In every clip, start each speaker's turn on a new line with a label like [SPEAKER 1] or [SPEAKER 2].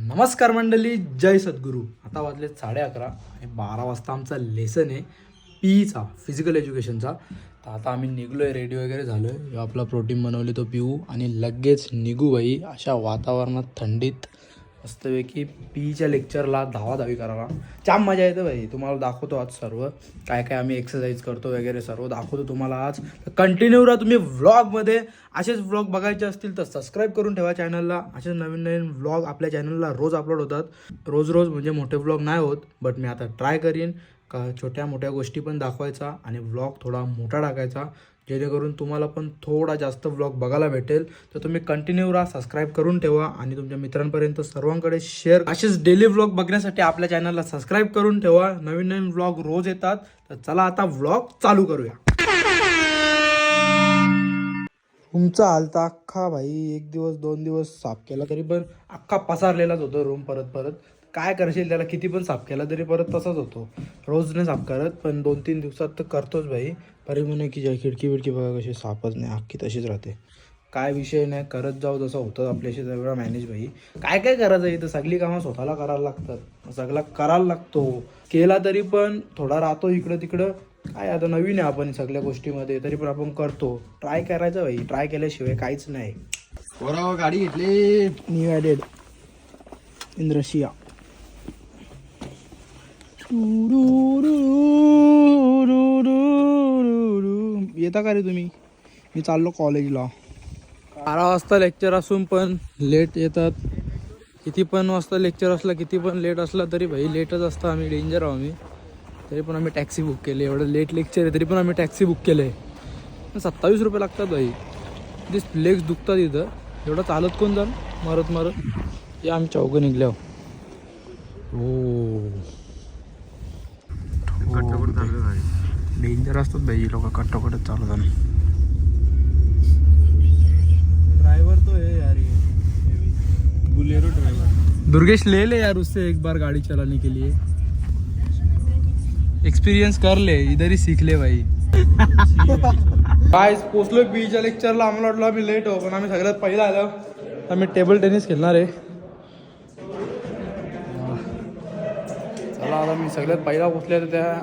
[SPEAKER 1] नमस्कार मंडळी, जय सद्गुरू. आता वाजले 11:30 आणि 12 वाजता आमचा लेसन आहे पीचा, फिजिकल एज्युकेशनचा. तर आता आम्ही निघलोय, रेडी वगैरे झालो आहे. आपला प्रोटीन बनवले तो पिऊ आणि लगेच निघू भाई. अशा वातावरणात थंडीत मस्तपैकी पीच्या लेक्चरला धावाधावी करायला जाम मजा येते भाई. तुम्हाला दाखवतो आज सर्व काय काय आम्ही एक्सरसाइज करतो वगैरे सर्व दाखवतो तुम्हाला आज. कंटिन्यू राहा तुम्ही व्लॉगमध्ये. असेच व्लॉग बघायचे असतील तर सबस्क्राईब करून ठेवा चॅनलला. असेच नवीन नवीन व्लॉग आपल्या चॅनलला रोज अपलोड होतात. रोज म्हणजे मोठे व्लॉग नाही होत, बट मी आता ट्राय करीन का छोट्या मोठ्या गोष्टी पण दाखवायचा आणि व्लॉग थोडा मोठा टाकायचा, जेणेकरून तुम्हाला पण थोडा जास्त व्लॉग बघायला भेटेल. तर तुम्ही कंटिन्यू राहा, सबस्क्राईब करून ठेवा आणि तुमच्या मित्रांपर्यंत सर्वांकडे शेअर. असेच डेली व्लॉग बघण्यासाठी आपल्या चॅनलला सबस्क्राईब करून ठेवा. नवीन नवीन व्लॉग रोज येतात. तर चला आता व्लॉग चालू करूया. रूमचा हालता अख्खा भाई, 1 दिवस 2 दिवस साफ केला तरी पण अख्खा पसारलेलाच होतो रूम. परत काय करशील त्याला, किती पण साफ केला तरी परत तसाच होतो. रोज नाही साफ करत, पण 2-3 दिवसात तर करतोच भाई. परी म्हणे की खिडकी बिडकी बघा कशी साफच नाही, अख्खी तशीच राहते. काय विषय नाही, करत जाऊ जसं होतं आपल्याशी सगळं मॅनेज भाई. काय करायचं इथं, सगळी कामं स्वतःला करायला लागतात, सगळा करायला लागतो. केला तरी पण थोडा राहतो इकडं तिकडं. काय आता नवीन आहे आपण सगळ्या गोष्टीमध्ये, तरी पण आपण करतो. ट्राय करायचं भाई, ट्राय केल्याशिवाय काहीच नाही.
[SPEAKER 2] गाडी घेतली,
[SPEAKER 1] न्यू ॲडेड इन रशिया. येता का रे तुम्ही? मी चाललो कॉलेजला. 12 वाजता लेक्चर असून पण लेट येतात. किती पण वाजता लेक्चर असला, किती पण लेट असला तरी भाई लेटच असतं. आम्ही डेंजर आहो आम्ही. तरी पण आम्ही टॅक्सी बुक केली. एवढं लेट लेक्चर आहे तरी पण आम्ही टॅक्सी बुक केलं आहे. 27 रुपये लागतात भाई. जे लेग्स दुखतात इथं. एवढं चालत कोण जाल मारत. हे आम्ही चौघं निघल्या. हो डेंजर असतात भाई लोक, कट्टोकटच चालवतात. ड्राइवर तो है यार, ये बुलेरो ड्राइवर. दुर्गेश ले ले यार उससे एक बार गाड़ी चलाने के लिए. एक्सपीरियंस कर ले, इधर ही सीख ले भाई. काय पोचलो बीच्या लेक्चरला. आम्हाला वाटलं आम्ही लेट हो, पण आम्ही सगळ्यात पहिला आलो. आम्ही टेबल टेनिस खेळणार आहे. चला आता मी सगळ्यात पहिला पोचले, तर त्या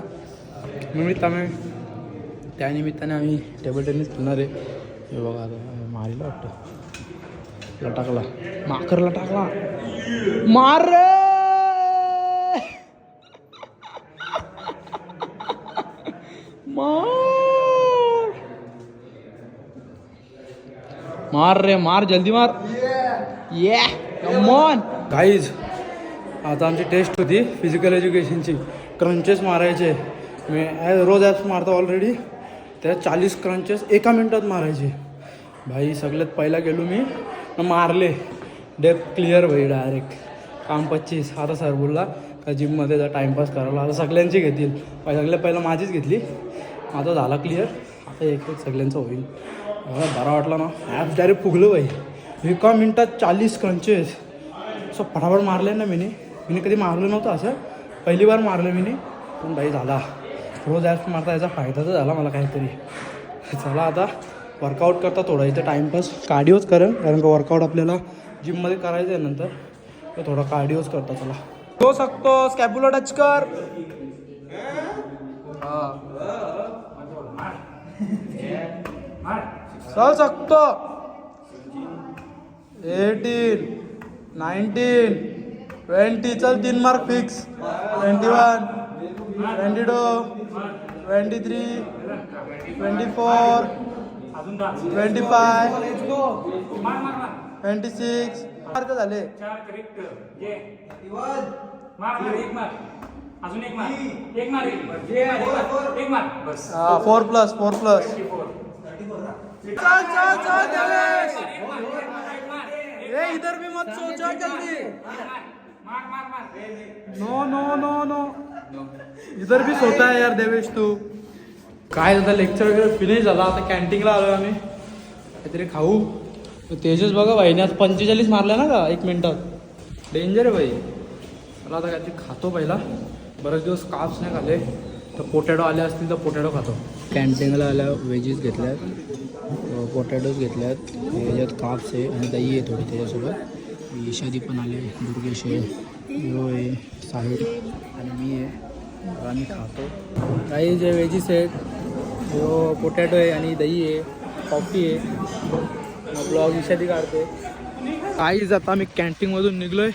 [SPEAKER 1] निमित्ताने आम्ही टेबल टेनिस खेळणार आहे. हे बघा आता मारीला वाटतं, टाकला माकरला, टाकला मार रे. मार रे मार, जल्दी मार. ये कम ऑन गाईज. आता आमची टेस्ट होती फिजिकल एज्युकेशनची. क्रंचेस मारायचे. मी रोज ॲप्स मारतो ऑलरेडी. त्या 40 क्रंचेस 1 मिनिटात मारायचे भाई. सगळ्यात पहिला गेलो मी, मारले. डेप क्लिअर भाई डायरेक्ट. काम 25. आता सर बोलला का जिममध्ये जा टाईमपास करायला. आता सगळ्यांची घेतील. सगळ्यात पहिला माझीच घेतली. आता झाला क्लिअर. आता एक सगळ्यांचं होईल. बरा वाटला ना. ॲप्स डायरेक्ट फुगलं भाई. 1 मिनिटात 40 क्रंचेस असं फटाफट मारले ना मी कधी मारलं नव्हतं असं. पहिली बार मारलं मी, पण भाई झाला. रोज ॲप्स मारता याचा फायदा तर झाला मला काहीतरी. चला आता वर्कआउट करता थोडा इथं टाईमपास. कार्डिओच करेन, कारण का वर्कआउट आपल्याला जिममध्ये करायचं आहे नंतर. तर थोडा कार्डिओच करता. चला हो सकतो. स्कॅप्युला टच कर. चल सकतो. 18 19 20. चल 3 मार्क फिक्स. 21 22 23 24 25 26 मार्क झाले.
[SPEAKER 3] अजून एक मार्क बस.
[SPEAKER 1] 4+. इधर भी मत सोचो जल्दी. नो इधर भी सोता है यार देवेश तू. काय आता लेक्चर वगैरे फिनिश झाला. आता कॅन्टीनला आलो आम्ही, काहीतरी खाऊ. तेजस बघा भाईने आज 45 मारल्या ना का 1 मिनिटात. डेंजर आहे भाई. मला आता काहीतरी खातो पहिला. बरेच दिवस काप्स नाही खाल्ले, तर पोटॅटो आले असतील तर पोटॅटो खातो. कॅन्टीनला आल्या व्हेजीस घेतल्यात, पोटॅटोज घेतल्यात, याच्यात काप्स आहे आणि दही आहे थोडी त्याच्यासोबत. ईशादी पण आले, दुर्गेश आहे, यो आहे, साहिल आणि मी आहे. आम्ही खातो काही जे व्हेजीस आहेत, यो पोटॅटो आहे आणि दही आहे, कॉफी आहे. ब्लॉग ईशादी काढते. काहीच आता आम्ही कॅन्टीनमधून निघलो आहे.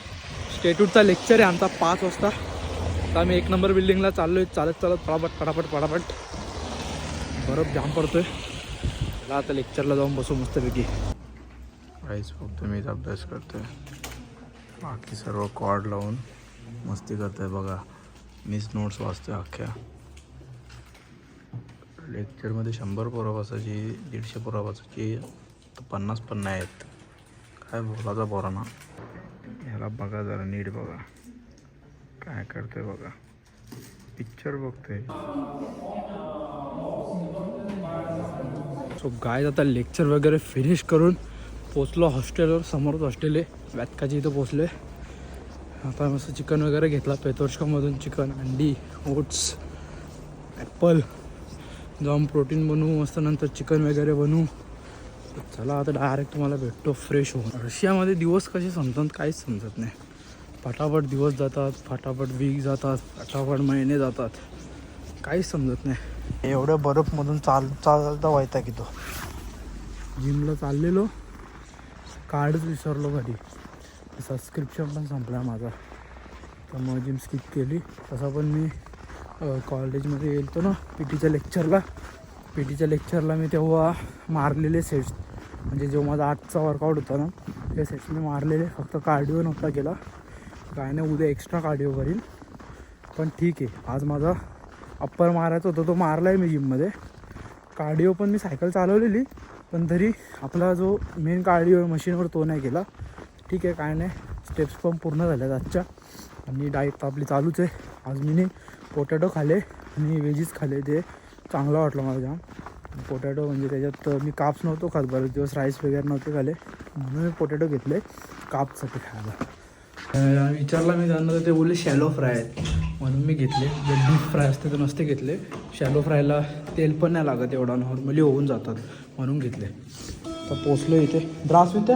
[SPEAKER 1] स्टेट्यूटचा लेक्चर आहे आमचा 5 वाजता. आता आम्ही 1 नंबर बिल्डिंगला चाललो आहे, चालत फटाफट. बरफ जाम पडतोय. आता लेक्चरला जाऊन बसू मस्तपैकी. काहीच फक्त मीच अभ्यास करतोय, बाकी सर्व कॉर्ड लावून मस्ती करतोय. बघा मीच नोट्स वाचतोय अख्ख्या. लेक्चरमध्ये 100 पोरं बसायची, 150 पोरं बसायची, तर 50 पण नाही आहेत. काय बोलायचा पोरांना. ह्याला बघा जरा नीट बघा काय करतोय. बघा पिक्चर बघतोय. सो गाय आता लेक्चर वगैरे फिनिश करून पोचलो हॉस्टेलवर. समोरच हॉस्टेल आहे, व्यातकाची इथं पोचलो आहे. आता मस्त चिकन वगैरे घेतला पेतोर्षकामधून. चिकन, अंडी, ओट्स, ॲपल, जाऊन प्रोटीन बनवू मस्त. नंतर चिकन वगैरे बनवू. चला आता डायरेक्ट तुम्हाला भेटतो फ्रेश होऊन. रशियामध्ये दिवस कसे समजतात काहीच समजत नाही. फटाफट दिवस जातात, फटाफट वीक जातात, फटाफट महिने जातात, काहीच समजत नाही. एवढ्या बर्फमधून चालता व्हायचा की तो. जिमला चाललेलो, कार्डच विसरलो घरी. सबस्क्रिप्शन पण संपला माझा, त्यामुळे जिम स्किप केली. तसा पण मी कॉलेजमध्ये गेलतो ना पी टीच्या लेक्चरला मी तेव्हा मारलेले सेट्स, म्हणजे जो माझा आजचा वर्कआउट होता ना ते सेट्स मी मारलेले. फक्त कार्डिओ नव्हता केला. काय नाही, उद्या एक्स्ट्रा कार्डिओ करील. पण ठीक आहे, आज माझा अप्पर मारायचा होता तो मारला आहे मी जिममध्ये. कार्डिओ पण मी सायकल चालवलेली, पण तरी आपला जो मेन कार्डिओ मशीनवर तो नाही केला. ठीक आहे, काय नाही, स्टेप्स पण पूर्ण झाल्यात आजच्या. आणि डाईट आपली चालूच आहे. आज मी पोटॅटो खाले आणि व्हेजीस खाले, ते चांगलं वाटलं मला जाम. पोटॅटो म्हणजे त्याच्यात मी काप्स नव्हतो खात, बरेच दिवस राईस वगैरे नव्हते खाले, म्हणून मी पोटॅटो घेतले काप्ससाठी खायला. विचारला मी त्यांना, तर ते बोलले शॅलो फ्राय आहेत, म्हणून मी घेतले. जे डीप फ्राय असते तर नसते घेतले. शॅलो फ्रायला तेल पण नाही लागत एवढा, नॉर्मली होऊन जातात म्हणून घेतले. तर पोचलो इथे. द्रास इथे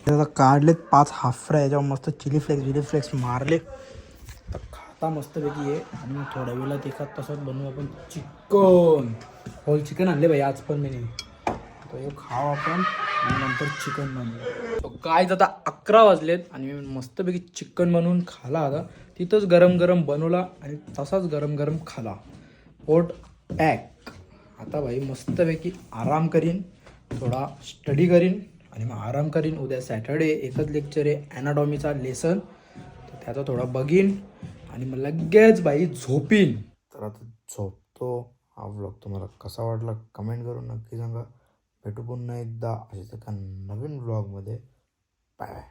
[SPEAKER 1] आता काढलेत 5 हाफ फ्राय, याच्यावर मस्त चिली फ्लेक्स मारले. तर खाता मस्तपैकी आहे. आणि मग थोड्या वेळात एखाद तासात बनवू आपण चिकन. होल चिकन आणले बाई आज पण मी. तर हे खाऊ आपण आणि नंतर चिकन बनवू. काय आता 11 वाजलेत आणि मी मस्तपैकी चिकन बनवून खाला. आता तिथंच गरम बनवला आणि तसाच गरम खाला. पोट पॅक. आता भाई मस्तपैकी आराम करीन, थोडा स्टडी करीन आणि मग आराम करीन. उद्या सॅटर्डे, एकच लेक्चर आहे ॲनाटॉमीचा लेसन, तर त्याचा थोडा बघीन आणि मग लगेच बाई झोपीन. तर आता झोपतो. हा व्लॉग तुम्हाला कसा वाटला कमेंट करून नक्की सांगा. भेटू पुन्हा एकदा अशाच एका नवीन व्लॉगमध्ये. बाय.